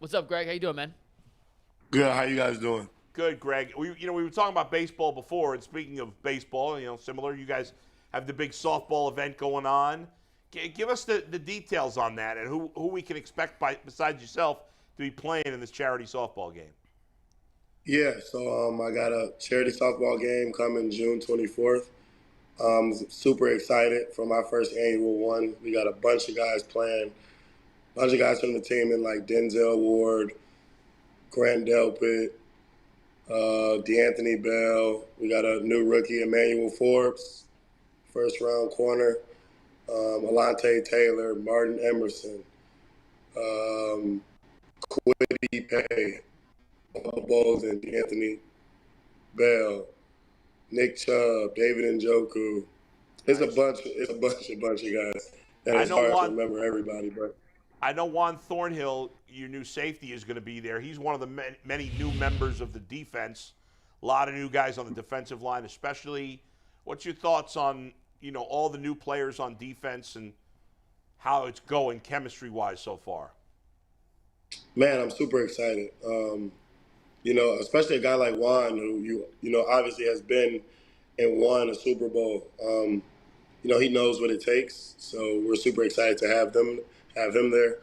What's up, Greg? How you doing, man? Good. How you guys doing? Good, Greg. We were talking about baseball before, and speaking of baseball, similar, you guys have the big softball event going on. Give us the details on that and who we can expect besides yourself to be playing in this charity softball game. Yeah, so I got a charity softball game coming June 24th. Super excited for my first annual one. We got a bunch of guys playing, a bunch of guys from the team in like Denzel Ward, Grant Delpit, DeAnthony Bell. We got a new rookie, Emmanuel Forbes, first round corner. Alante Taylor, Martin Emerson, Quiddy Pay, Bowles and DeAnthony Bell, Nick Chubb, David Njoku. It's a bunch of guys. And it's hard to remember everybody, but I know Juan Thornhill, your new safety, is going to be there. He's one of the many new members of the defense. A lot of new guys on the defensive line, especially. What's your thoughts on all the new players on defense and how it's going chemistry-wise so far? Man, I'm super excited. Especially a guy like Juan, who obviously has been and won a Super Bowl. He knows what it takes, so we're super excited to have him there.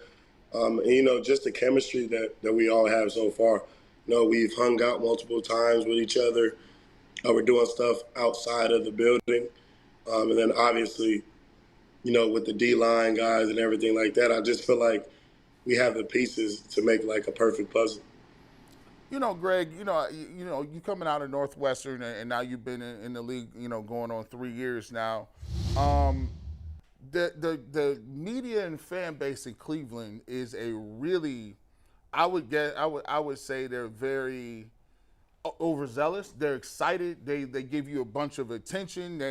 And just the chemistry that we all have so far. We've hung out multiple times with each other. We're doing stuff outside of the building. And then obviously, with the D-line guys and everything like that, I just feel like we have the pieces to make like a perfect puzzle. Greg, you coming out of Northwestern and now you've been in the league, going on 3 years now. The media and fan base in Cleveland is a really, I would say they're very overzealous. They're excited. They give you a bunch of attention.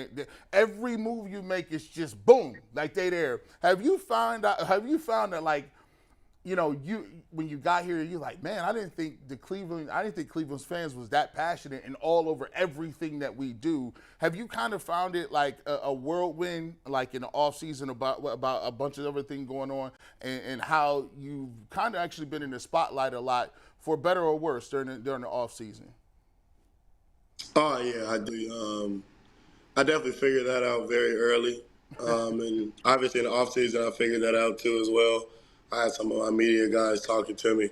Every move you make is just boom, like they there. Have you found that like, when you got here, you're like, man, I didn't think Cleveland's fans was that passionate and all over everything that we do. Have you kind of found it like a whirlwind, like in the off season about a bunch of everything going on, and how you've kind of actually been in the spotlight a lot, for better or worse, during the off season? Oh yeah, I do. I definitely figured that out very early, and obviously in the off season, I figured that out too as well. I had some of my media guys talking to me,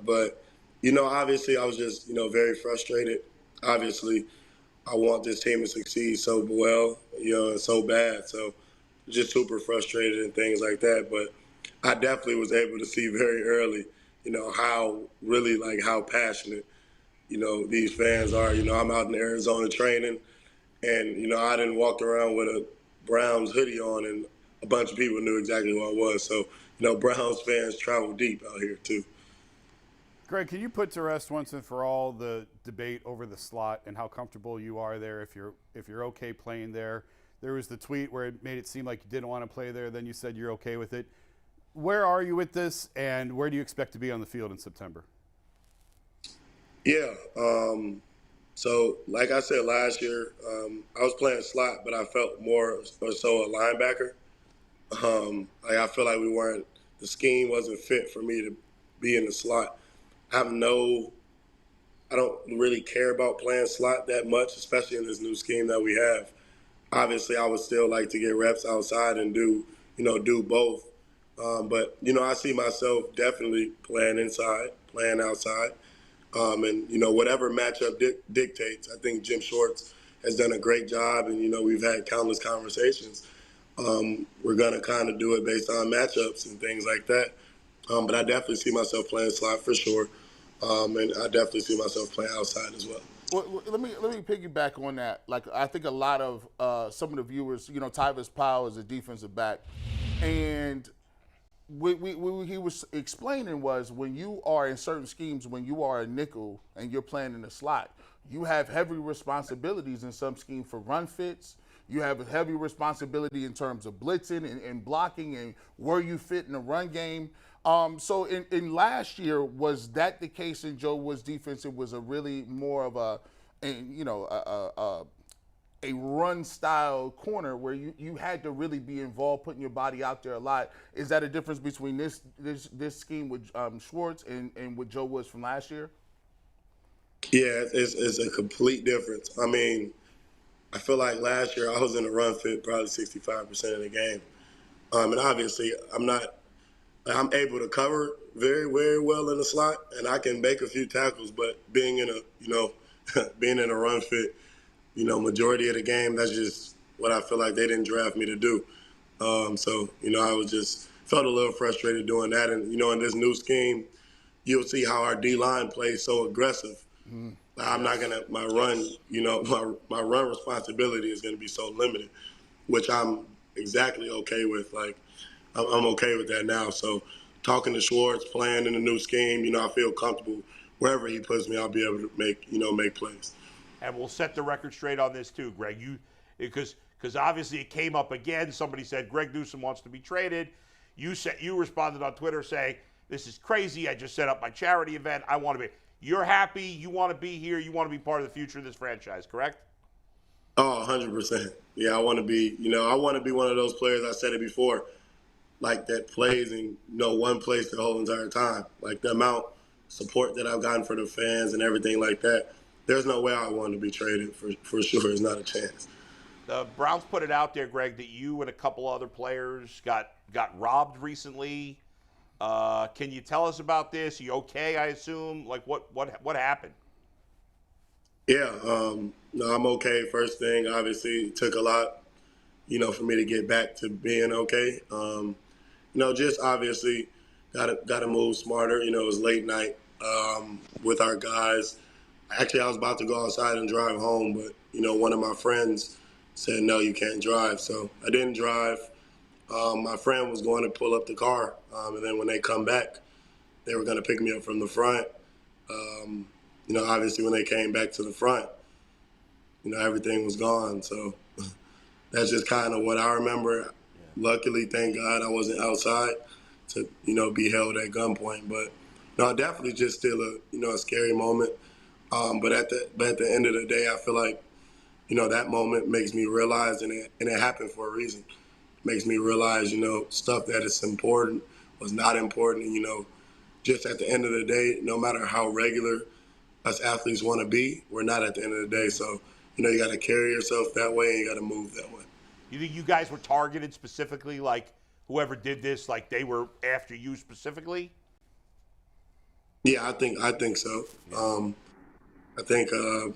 but obviously I was just very frustrated. Obviously, I want this team to succeed so well, and so bad. So just super frustrated and things like that. But I definitely was able to see very early, how passionate these fans are. I'm out in Arizona training, and I didn't walk around with a Browns hoodie on, and a bunch of people knew exactly who I was. So, Browns fans travel deep out here too. Greg, can you put to rest once and for all the debate over the slot and how comfortable you are there, if you're okay playing there? There was the tweet where it made it seem like you didn't want to play there, then you said you're okay with it. Where are you with this, and where do you expect to be on the field in September? Yeah. So, like I said last year, I was playing slot, but I felt more or so a linebacker. I feel like the scheme wasn't fit for me to be in the slot. I don't really care about playing slot that much, especially in this new scheme that we have. Obviously, I would still like to get reps outside and do both. But I see myself definitely playing inside, playing outside. And whatever matchup dictates. I think Jim Schwartz has done a great job, and we've had countless conversations. We're gonna kind of do it based on matchups and things like that. But I definitely see myself playing slot for sure, and I definitely see myself playing outside as well. Well, let me piggyback on that. Like, I think a lot of some of the viewers, Tyvis Powell is a defensive back, and what he was explaining was, when you are in certain schemes, when you are a nickel and you're playing in the slot, you have heavy responsibilities in some scheme for run fits. You have a heavy responsibility in terms of blitzing and blocking and where you fit in the run game. So in last year, was that the case in Joe Wood's defense? It was a really more of a a run style corner where you had to really be involved, putting your body out there a lot. Is that a difference between this scheme with Schwartz and with Joe Woods from last year? Yeah, it's a complete difference. I mean, I feel like last year I was in a run fit probably 65% of the game. And obviously I'm able to cover very, very well in the slot, and I can make a few tackles, but being in being in a run fit, majority of the game, that's just what I feel like they didn't draft me to do. So, I was just felt a little frustrated doing that. And, in this new scheme, you'll see how our D-line plays so aggressive. I'm not going to, my run, my run responsibility is going to be so limited, which I'm exactly okay with. Like, I'm okay with that now. So talking to Schwartz, playing in the new scheme, I feel comfortable wherever he puts me, I'll be able to make plays. And we'll set the record straight on this too, Greg. Because obviously it came up again. Somebody said Greg Newsome wants to be traded. You responded on Twitter saying, "This is crazy. I just set up my charity event. I want to be." You're happy. You want to be here. You want to be part of the future of this franchise, correct? Oh, 100%. Yeah, I want to be. I want to be one of those players. I said it before, like that plays in one place the whole entire time. Like the amount of support that I've gotten for the fans and everything like that. There's no way I want to be traded for sure. There's not a chance. The Browns put it out there, Greg, that you and a couple other players got robbed recently. Can you tell us about this? Are you okay, I assume? Like, what happened? Yeah, no, I'm okay. First thing, obviously, it took a lot, for me to get back to being okay. Just obviously got to move smarter. It was late night with our guys. Actually, I was about to go outside and drive home, but, one of my friends said, no, you can't drive. So I didn't drive. My friend was going to pull up the car, and then when they come back, they were going to pick me up from the front. Obviously when they came back to the front, everything was gone. So that's just kind of what I remember. Yeah. Luckily, thank God I wasn't outside to, be held at gunpoint. But no, definitely just still a scary moment. But at the end of the day, I feel like, that moment makes me realize, and it happened for a reason. It makes me realize, stuff that is important was not important. And, just at the end of the day, no matter how regular us athletes want to be, we're not at the end of the day. So, you got to carry yourself that way and you got to move that way. You think you guys were targeted specifically, like whoever did this, like they were after you specifically? Yeah, I think so. Yeah. I think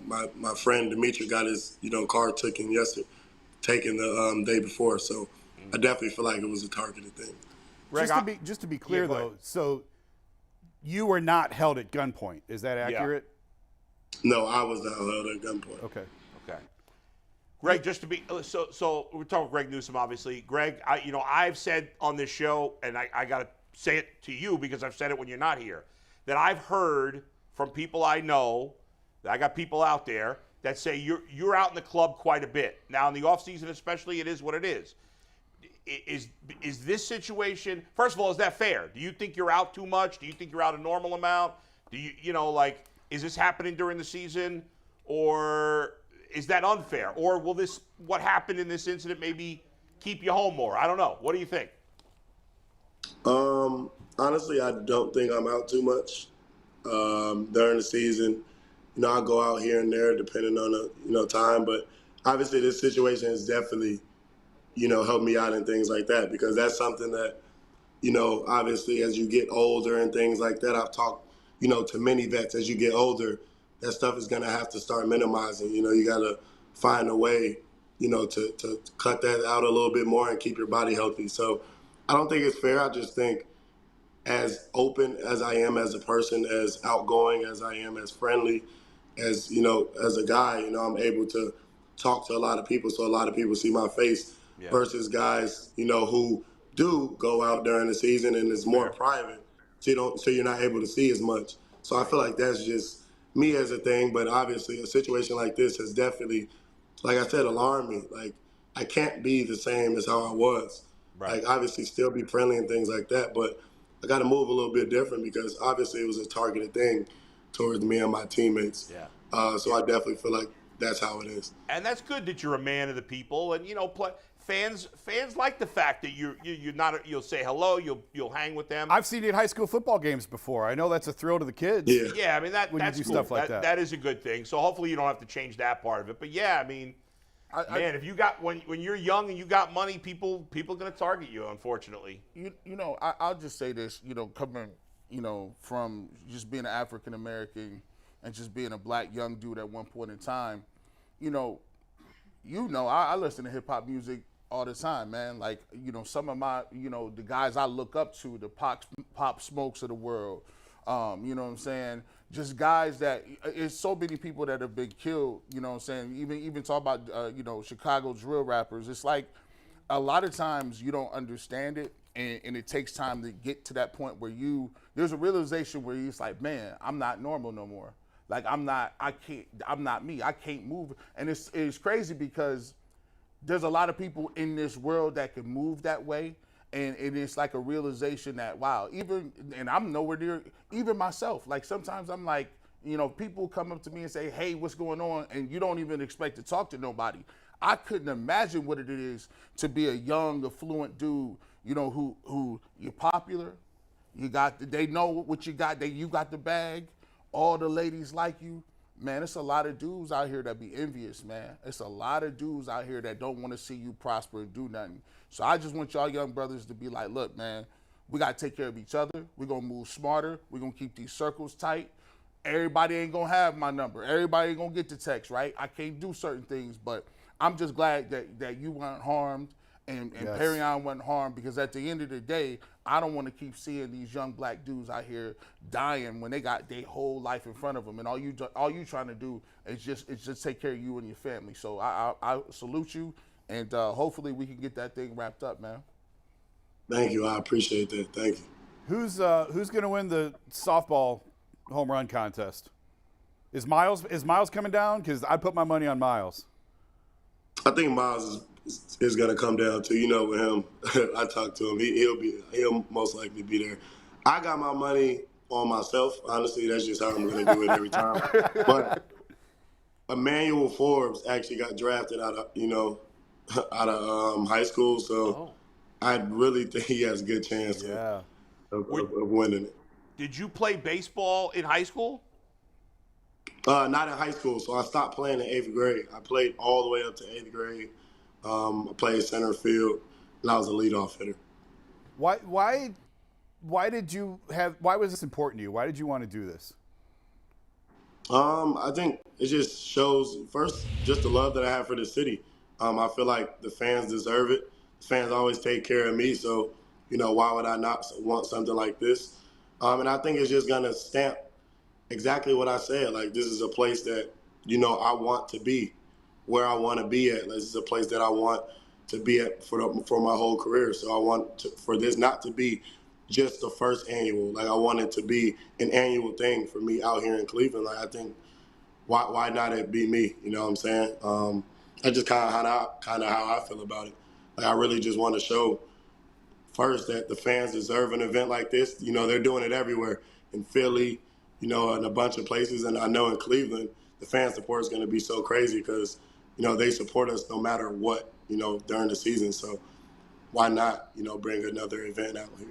my friend Dimitri got his car taken the day before. So I definitely feel like it was a targeted thing. Greg, just to be clear though, so you were not held at gunpoint. Is that accurate? Yeah. No, I was not held at gunpoint. Okay. Greg, just to be so we're talking Greg Newsome, obviously. Greg, I've said on this show, and I got to say it to you because I've said it when you're not here, that I've heard from people I know. I got people out there that say you're out in the club quite a bit. Now, in the offseason especially, it is what it is. Is this situation, first of all, is that fair? Do you think you're out too much? Do you think you're out a normal amount? Do you, is this happening during the season? Or is that unfair? Or will what happened in this incident maybe keep you home more? I don't know. What do you think? Honestly, I don't think I'm out too much during the season. I go out here and there depending on the time, but obviously this situation has definitely, helped me out and things like that, because that's something that, obviously as you get older and things like that, I've talked, to many vets, as you get older, that stuff is going to have to start minimizing. You got to find a way, to cut that out a little bit more and keep your body healthy. So I don't think it's fair. I just think as open as I am as a person, as outgoing as I am, as friendly, as, as a guy, I'm able to talk to a lot of people so a lot of people see my face versus guys, who do go out during the season and it's more private. So you're not able to see as much. So I feel like that's just me as a thing. But obviously a situation like this has definitely, like I said, alarmed me. Like I can't be the same as how I was. Right. Like obviously still be friendly and things like that. But I got to move a little bit different because obviously it was a targeted thing towards me and my teammates. Yeah. So I definitely feel like that's how it is. And that's good that you're a man of the people, and fans like the fact that you're not. You'll say hello. You'll hang with them. I've seen you at high school football games before. I know that's a thrill to the kids. Yeah. Yeah, I mean that's do cool. stuff like that. That is a good thing. So hopefully you don't have to change that part of it. But yeah, I mean, man, if you got when you're young and you got money, people gonna target you. Unfortunately, I'll just say this. Coming, from just being an African American and just being a black young dude at one point in time, I listen to hip hop music all the time, man. Like, some of my, the guys I look up to, the Pop Smokes of the world, you know what I'm saying? Just guys that, it's so many people that have been killed, you know what I'm saying? Even talk about, Chicago drill rappers. It's like a lot of times you don't understand it, and it takes time to get to that point where there's a realization where it's like, man, I'm not normal no more. Like, I'm not me. I can't move. And it's crazy because there's a lot of people in this world that can move that way. And it's like a realization that, wow, and I'm nowhere near, even myself. Like, sometimes I'm like, people come up to me and say, hey, what's going on? And you don't even expect to talk to nobody. I couldn't imagine what it is to be a young, affluent dude, who you're popular. They know what you got. You got the bag. All the ladies like you. Man, it's a lot of dudes out here that be envious, man. It's a lot of dudes out here that don't want to see you prosper and do nothing. So I just want y'all young brothers to be like, look, man, we got to take care of each other. We're going to move smarter. We're going to keep these circles tight. Everybody ain't going to have my number. Everybody ain't going to get the text, right? I can't do certain things, but I'm just glad that you weren't harmed and Yes. Perrion wasn't harmed, because at the end of the day, I don't want to keep seeing these young black dudes out here dying when they got their whole life in front of them, and all you trying to do is just take care of you and your family. So I salute you, and hopefully we can get that thing wrapped up, man. Thank you. I appreciate that. Thank you. Who's going to win the softball home run contest? Is Miles coming down? Because I put my money on Miles. I think Miles is going to come down to, with him. I talked to him. He'll most likely be there. I got my money on myself. Honestly, that's just how I'm going to do it every time. But Emmanuel Forbes actually got drafted out of high school, so I really think he has a good chance of winning it. did you play baseball in high school? Not in high school, so I stopped playing in 8th grade. I played all the way up to 8th grade. I played center field, and I was a leadoff hitter. Why was this important to you? Why did you want to do this? I think it just shows, first, just the love that I have for the city. I feel like the fans deserve it. The fans always take care of me, so, why would I not want something like this? And I think it's just going to stamp exactly what I said. Like, this is a place that, I want to be, where I want to be at. This is a place that I want to be at for my whole career. So I want for this not to be just the first annual. Like, I want it to be an annual thing for me out here in Cleveland. Like, I think why not it be me? You know what I'm saying? That's just kind of how I feel about it. Like, I really just want to show first that the fans deserve an event like this. They're doing it everywhere in Philly, in a bunch of places, and I know in Cleveland the fan support is going to be so crazy because they support us no matter what, during the season. So why not, bring another event out here?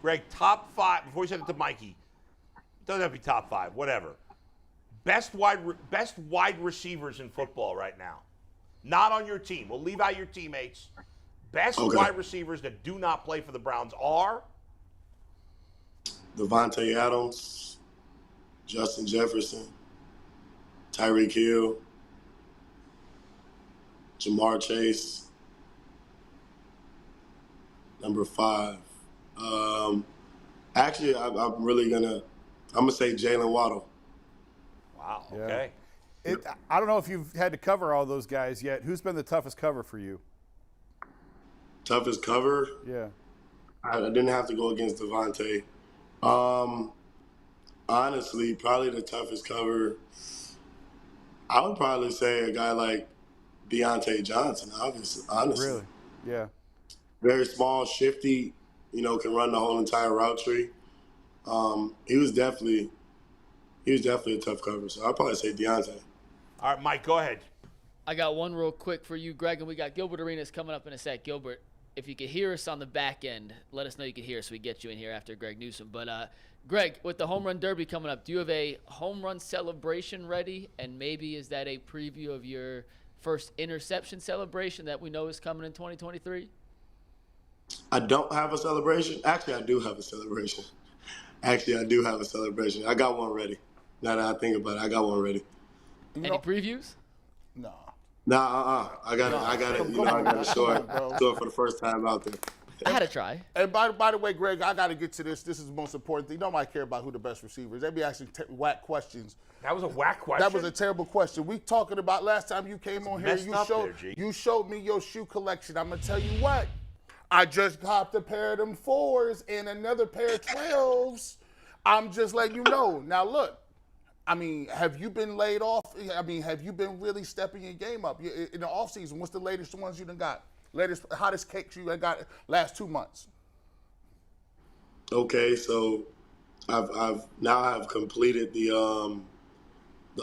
Greg, top 5, before you send it to Mikey, doesn't have to be top 5, whatever. Best wide receivers in football right now. Not on your team. We'll leave out your teammates. Best wide receivers that do not play for the Browns are? Devontae Adams, Justin Jefferson, Tyreek Hill, Jamar Chase, number 5. Actually, I'm gonna say Jalen Waddle. Wow. Okay. I don't know if you've had to cover all those guys yet. Who's been the toughest cover for you? Toughest cover? Yeah. I didn't have to go against Devontae. Honestly, probably the toughest cover, I would probably say a guy like Deontay Johnson, honestly. Really? Yeah. Very small, shifty, can run the whole entire route tree. He was definitely a tough cover, so I'd probably say Deontay. All right, Mike, go ahead. I got one real quick for you, Greg, and we got Gilbert Arenas coming up in a sec. Gilbert, if you could hear us on the back end, let us know you could hear us so we get you in here after Greg Newsome. But, Greg, with the home run derby coming up, do you have a home run celebration ready? And maybe is that a preview of your first interception celebration that we know is coming in 2023? I don't have a celebration. Actually, I do have a celebration. I got one ready. Now that I think about it, I got one ready. Any previews? No. Nah, I got it. You know, I got to show it for the first time out there. I had to try. And by the way, Greg, I got to get to this. This is the most important thing. Nobody care about who the best receiver is. They be asking whack questions. That was a whack question. That was a terrible question. We talking about last time you came on here. You showed me your shoe collection. I'm gonna tell you what. I just copped a pair of them 4s and another pair of 12s. I'm just letting you know. Now look. I mean, have you been laid off? I mean, have you been really stepping your game up in the offseason? What's the latest ones you done got? Hottest cakes you got last 2 months? Okay, so I've completed the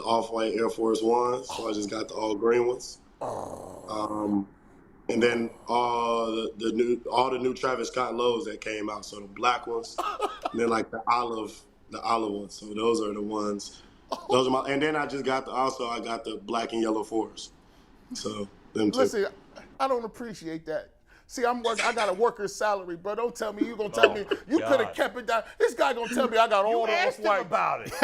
off-white Air Force Ones, so I just got the all green ones. And then all the new Travis Scott lows that came out, so the black ones, and then like the olive ones. So those are the ones. Those are my. And then I just got I got the black and yellow 4s. So them two. Listen, I don't appreciate that. See, I got a worker's salary, bro. Don't tell me you gonna tell me you could have kept it down. This guy gonna tell me I got all the off-white. About it.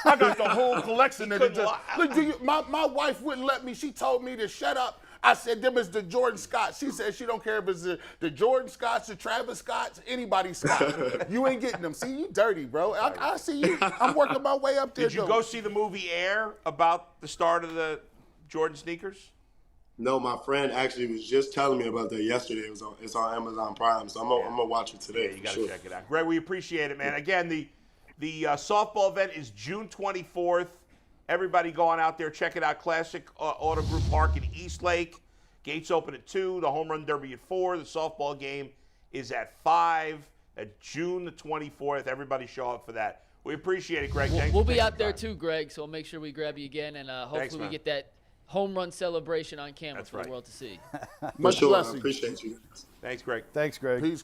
I got the whole collection. Look, my wife wouldn't let me. She told me to shut up. I said, them is the Jordan Scotts. She said she don't care if it's the Jordan Scotts, the Travis Scotts, anybody's Scotts. You ain't getting them. See, you dirty, bro. I see you. I'm working my way up there. Did you go see the movie Air about the start of the Jordan sneakers? No, my friend actually was just telling me about that yesterday. It's on Amazon Prime, so I'm gonna watch it today. Yeah, you got to check it out. Greg, we appreciate it, man. Again, the softball event is June 24th. Everybody going out there, check it out. Classic Auto Group Park in Eastlake. Gates open at 2. The home run derby at 4. The softball game is at 5. At June the 24th. Everybody show up for that. We appreciate it, Greg. We'll be out there too, Greg. So we'll make sure we grab you again, and hopefully we get that home run celebration on camera for the world to see. Much blessings. I appreciate you. Thanks, Greg. Thanks, Greg. Peace.